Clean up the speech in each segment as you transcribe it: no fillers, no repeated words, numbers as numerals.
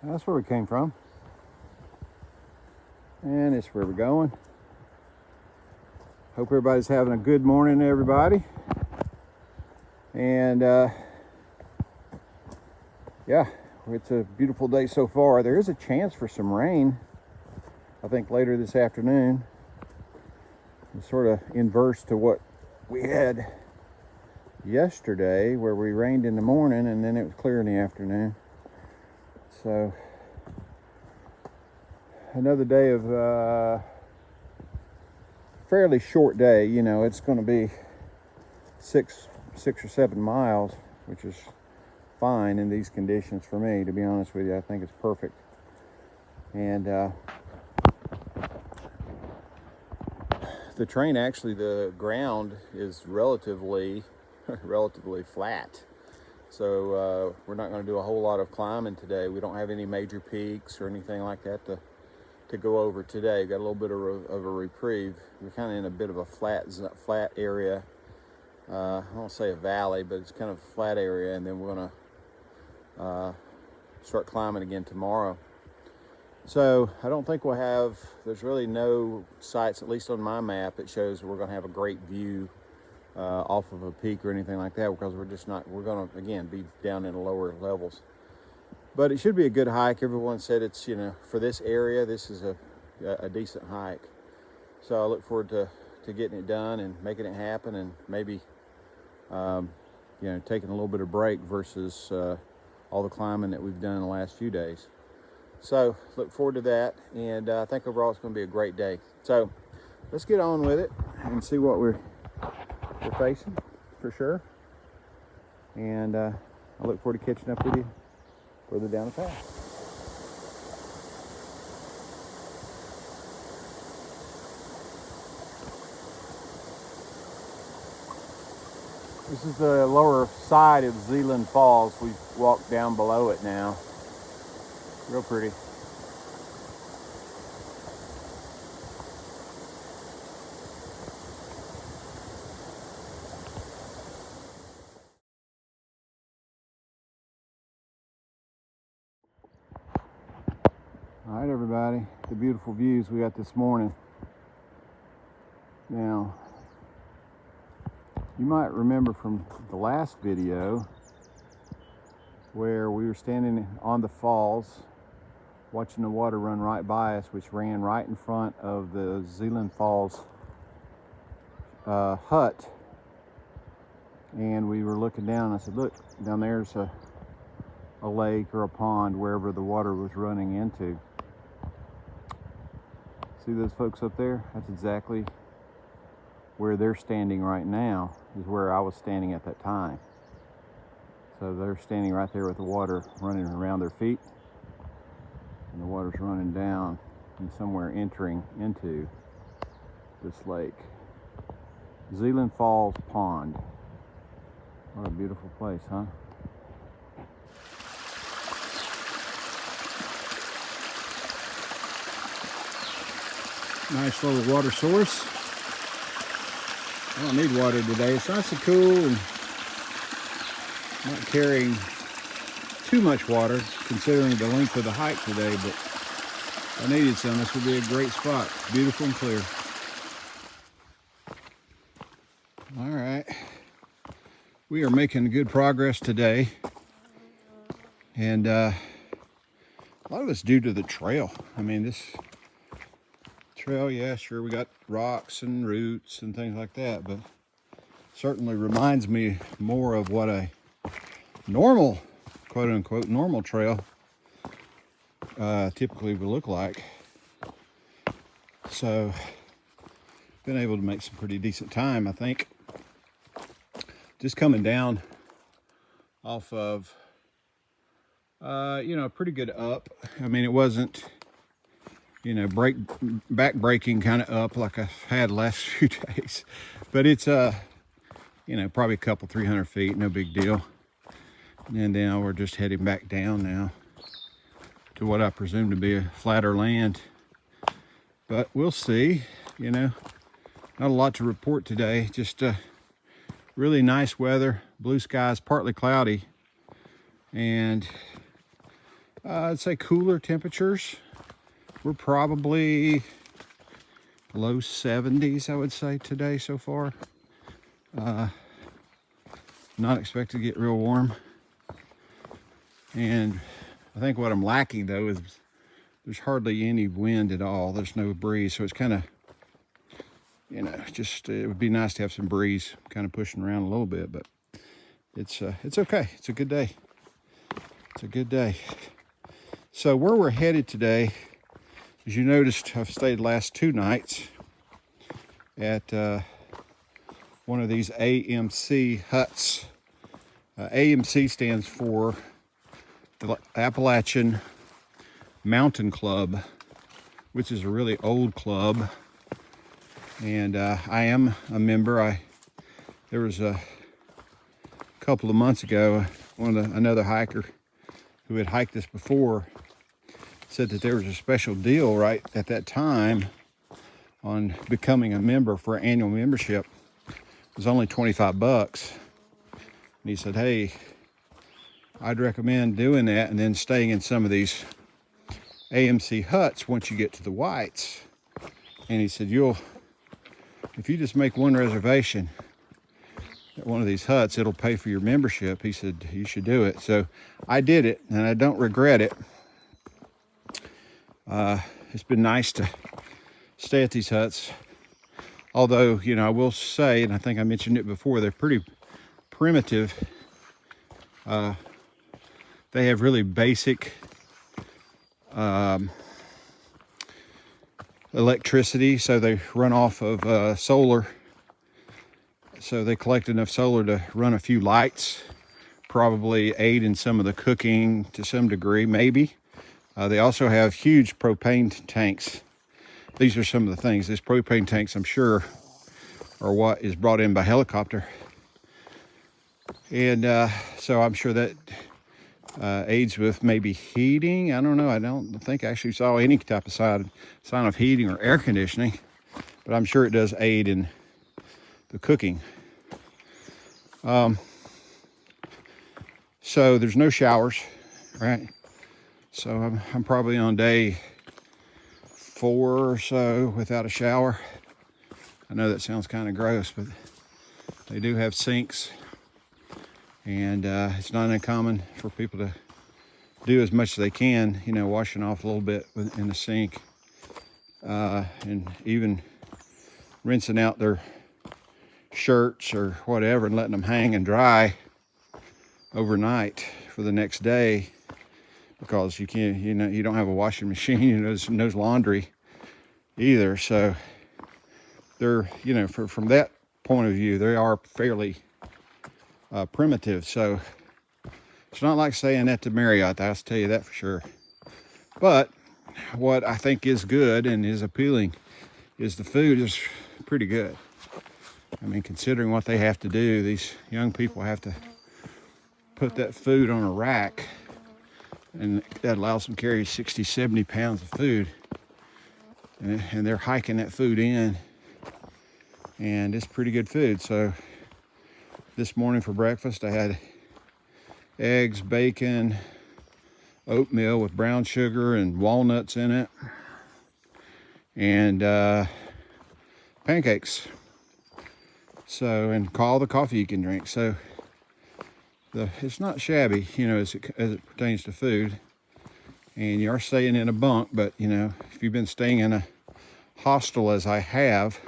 That's where we came from. And it's where we're going. Hope everybody's having a good morning, everybody. And yeah, it's a beautiful day so far. There is a chance for some rain, I think, later this afternoon. It's sort of inverse to what we had yesterday, where we rained in the morning and then it was clear in the afternoon. So another day of fairly short day. You know, it's going to be six or 7 miles, which is fine in these conditions for me, to be honest with you. I think it's perfect. And the train, actually, the ground is relatively flat. So we're not going to do a whole lot of climbing today. We don't have any major peaks or anything like that to go over today. Got a little bit of a reprieve. We're kind of in a bit of a flat area. I won't say a valley, but it's kind of a flat area, and then we're going to start climbing again tomorrow. So I don't think there's really no sites, at least on my map, that shows we're going to have a great view off of a peak or anything like that, because we're going to, again, be down in the lower levels. But it should be a good hike. Everyone said it's, for this area, this is a decent hike. So I look forward to getting it done and making it happen, and maybe, taking a little bit of break versus all the climbing that we've done in the last few days. So look forward to that, and I think overall it's going to be a great day. So let's get on with it and see what we're facing, for sure. And I look forward to catching up with you further down the path. This is the lower side of Zealand Falls. We've walked down below it now. Real pretty. All right, everybody, the beautiful views we got this morning. Now, you might remember from the last video where we were standing on the falls watching the water run right by us, which ran right in front of the Zealand Falls hut. And we were looking down, and I said, look, down there's a lake or a pond, wherever the water was running into. See those folks up there? That's exactly where they're standing right now, is where I was standing at that time. So they're standing right there with the water running around their feet, and the water's running down and somewhere entering into this lake. Zealand Falls Pond. What a beautiful place, huh? Nice little water source. I don't need water today. It's nice and cool, and not carrying too much water considering the length of the hike today, but if I needed some, this would be a great spot. Beautiful and clear. All right. We are making good progress today, and a lot of it's due to the trail. I mean, this trail, yeah, sure, we got rocks and roots and things like that, but certainly reminds me more of what a normal, quote unquote, normal trail typically would look like. So been able to make some pretty decent time, I think. Just coming down off of a pretty good up. I mean, it wasn't back breaking kind of up like I've had last few days, but it's probably a couple 300 feet, no big deal. And now we're just heading back down now to what I presume to be a flatter land, but we'll see. Not a lot to report today, just really nice weather, blue skies, partly cloudy, and I'd say cooler temperatures. We're probably low 70s, I would say, today so far. Not expected to get real warm. And I think what I'm lacking, though, is there's hardly any wind at all. There's no breeze, so it's kind of, just it would be nice to have some breeze, kind of pushing around a little bit, but it's okay. It's a good day. It's a good day. So where we're headed today, as you noticed, I've stayed the last 2 nights at one of these AMC huts. AMC stands for the Appalachian Mountain Club, which is a really old club, and I am a member. There was a couple of months ago, another hiker who had hiked this before said that there was a special deal right at that time on becoming a member for an annual membership. It was only $25. And he said, hey, I'd recommend doing that and then staying in some of these AMC huts once you get to the Whites. And he said, if you just make one reservation at one of these huts, it'll pay for your membership. He said, you should do it. So I did it, and I don't regret it. It's been nice to stay at these huts. Although, I will say, and I think I mentioned it before, they're pretty primitive. They have really basic electricity, so they run off of solar. So they collect enough solar to run a few lights, probably aid in some of the cooking to some degree, maybe. They also have huge propane tanks. These are some of the things. These propane tanks, I'm sure, are what is brought in by helicopter. And so I'm sure that aids with maybe heating. I don't know. I don't think I actually saw any type of sign of heating or air conditioning, but I'm sure it does aid in the cooking. So there's no showers, right? So I'm probably on day 4 or so without a shower. I know that sounds kind of gross, but they do have sinks, and it's not uncommon for people to do as much as they can, washing off a little bit in the sink, and even rinsing out their shirts or whatever and letting them hang and dry overnight for the next day, because you can't, you don't have a washing machine, no laundry either. So they're, from that point of view, they are fairly primitive. So it's not like saying that to Marriott, I'll tell you that for sure. But what I think is good and is appealing is the food is pretty good. I mean, considering what they have to do, these young people have to put that food on a rack, and that allows them to carry 60, 70 pounds of food. And they're hiking that food in, and it's pretty good food. So this morning for breakfast, I had eggs, bacon, oatmeal with brown sugar and walnuts in it, and pancakes. So, and all the coffee you can drink. So it's not shabby, as it pertains to food. And you are staying in a bunk, but if you've been staying in a hostel, as I have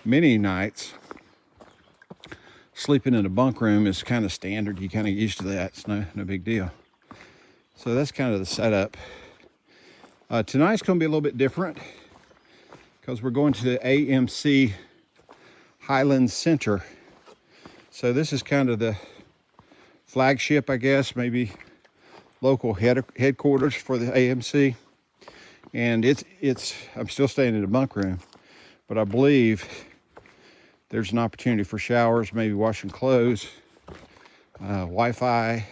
many nights, sleeping in a bunk room is kind of standard. You kind of get used to that. It's no big deal. So that's kind of the setup. Tonight's going to be a little bit different because we're going to the AMC Highlands Center. So this is kind of the flagship, I guess, maybe local headquarters for the AMC. And I'm still staying in a bunk room, but I believe there's an opportunity for showers, maybe washing clothes, Wi-Fi,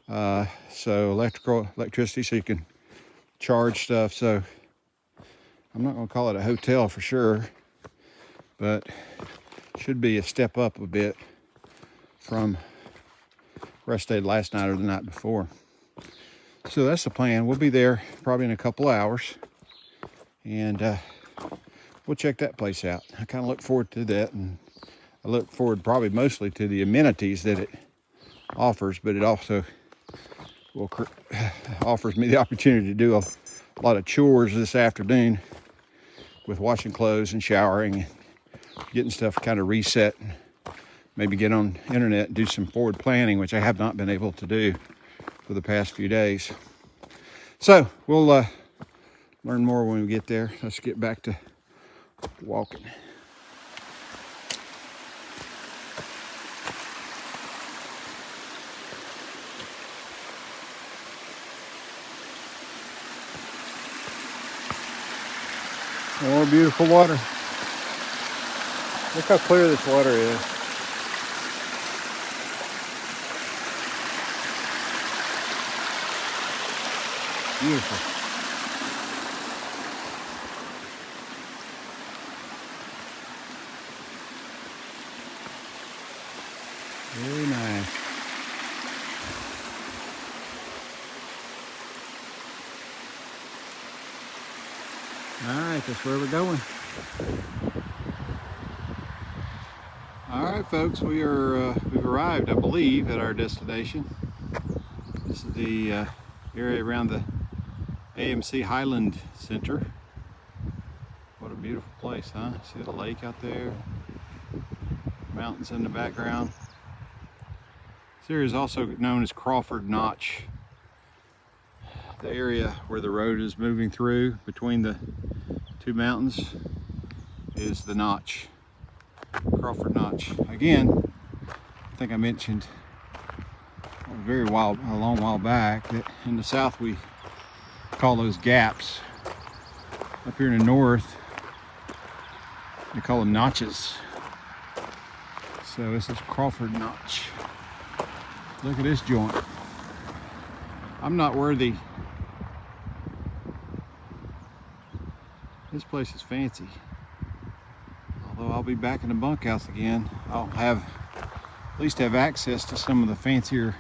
so electricity, so you can charge stuff. So I'm not going to call it a hotel for sure, but should be a step up a bit from where I stayed last night or the night before. So that's the plan. We'll be there probably in a couple hours, and we'll check that place out. I kind of look forward to that, and I look forward probably mostly to the amenities that it offers, but it also offers me the opportunity to do a lot of chores this afternoon with washing clothes and showering and getting stuff kind of reset. Maybe get on the internet and do some forward planning, which I have not been able to do for the past few days. So we'll learn more when we get there. Let's get back to walking. More beautiful water. Look how clear this water is. Beautiful. Very nice. All right, that's where we're going. All right, folks, we've arrived, I believe, at our destination. This is the area around the AMC Highland Center. What a beautiful place, huh? See the lake out there, mountains in the background. This area is also known as Crawford Notch. The area where the road is moving through between the two mountains is the notch, Crawford Notch. Again, I think I mentioned a long while back that in the south we call those gaps. Up here in the north, they call them notches. So this is Crawford Notch. Look at this joint. I'm not worthy. This place is fancy. Although I'll be back in the bunkhouse again, I'll at least have access to some of the fancier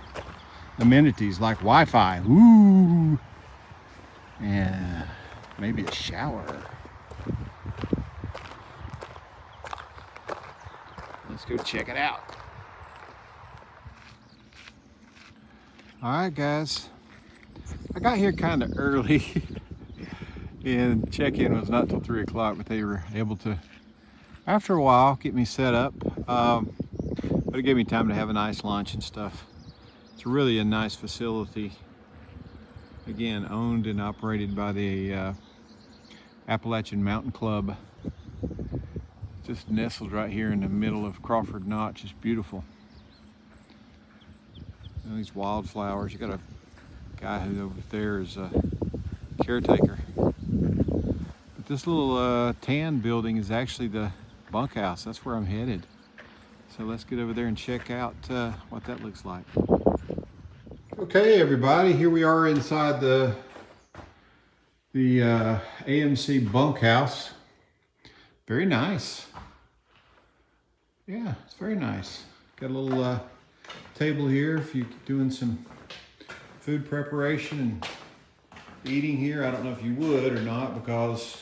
amenities like Wi-Fi. Ooh, and maybe a shower. Let's go check it out. All right, guys. I got here kind of early. And check-in was not till 3 o'clock, but they were able to, after a while, get me set up. But it gave me time to have a nice lunch and stuff. It's really a nice facility. Again, owned and operated by the Appalachian Mountain Club. Just nestled right here in the middle of Crawford Notch. It's beautiful. And these wildflowers. You got a guy who over there is a caretaker. This little tan building is actually the bunkhouse. That's where I'm headed. So let's get over there and check out what that looks like. Okay, everybody, here we are inside the AMC bunkhouse. Very nice. Yeah, it's very nice. Got a little table here if you're doing some food preparation and eating here. I don't know if you would or not, because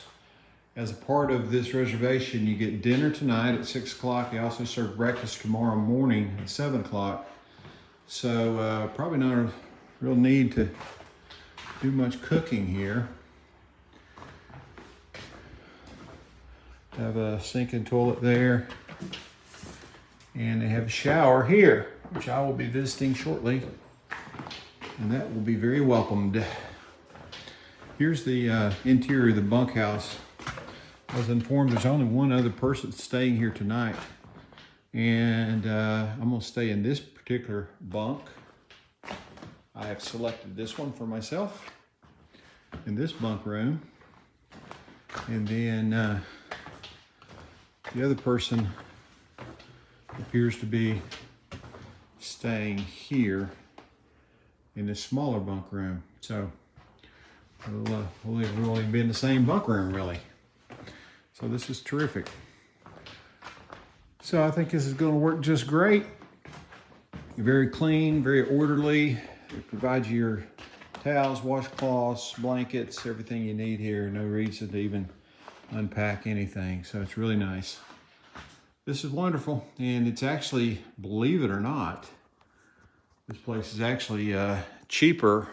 as a part of this reservation, you get dinner tonight at 6 o'clock. They also serve breakfast tomorrow morning at 7 o'clock. So probably not a real need to do much cooking here. Have a sink and toilet there. And they have a shower here, which I will be visiting shortly. And that will be very welcomed. Here's the interior of the bunkhouse. I was informed there's only one other person staying here tonight. And I'm gonna stay in this particular bunk. I have selected this one for myself in this bunk room. And then the other person appears to be staying here in this smaller bunk room. So we'll only be in the same bunk room, really. So this is terrific. So I think this is going to work just great. Very clean, very orderly. It provides you your towels, washcloths, blankets, everything you need here. No reason to even unpack anything. So it's really nice. This is wonderful. And it's actually, believe it or not, this place is actually cheaper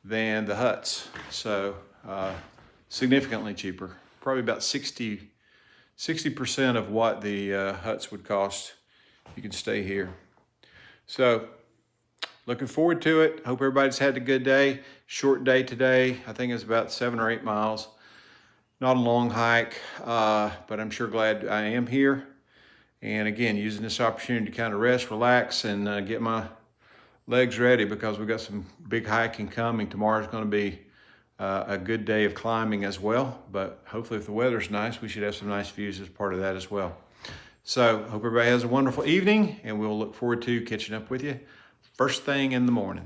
than the huts. So significantly cheaper. Probably about 60% of what the huts would cost. You can stay here. So looking forward to it. Hope everybody's had a good day. Short day today. I think it's about 7 or 8 miles. Not a long hike, but I'm sure glad I am here. And again, using this opportunity to kind of rest, relax, and get my legs ready because we've got some big hiking coming. Tomorrow's going to be a good day of climbing as well. But hopefully if the weather's nice, we should have some nice views as part of that as well. So hope everybody has a wonderful evening, and we'll look forward to catching up with you first thing in the morning.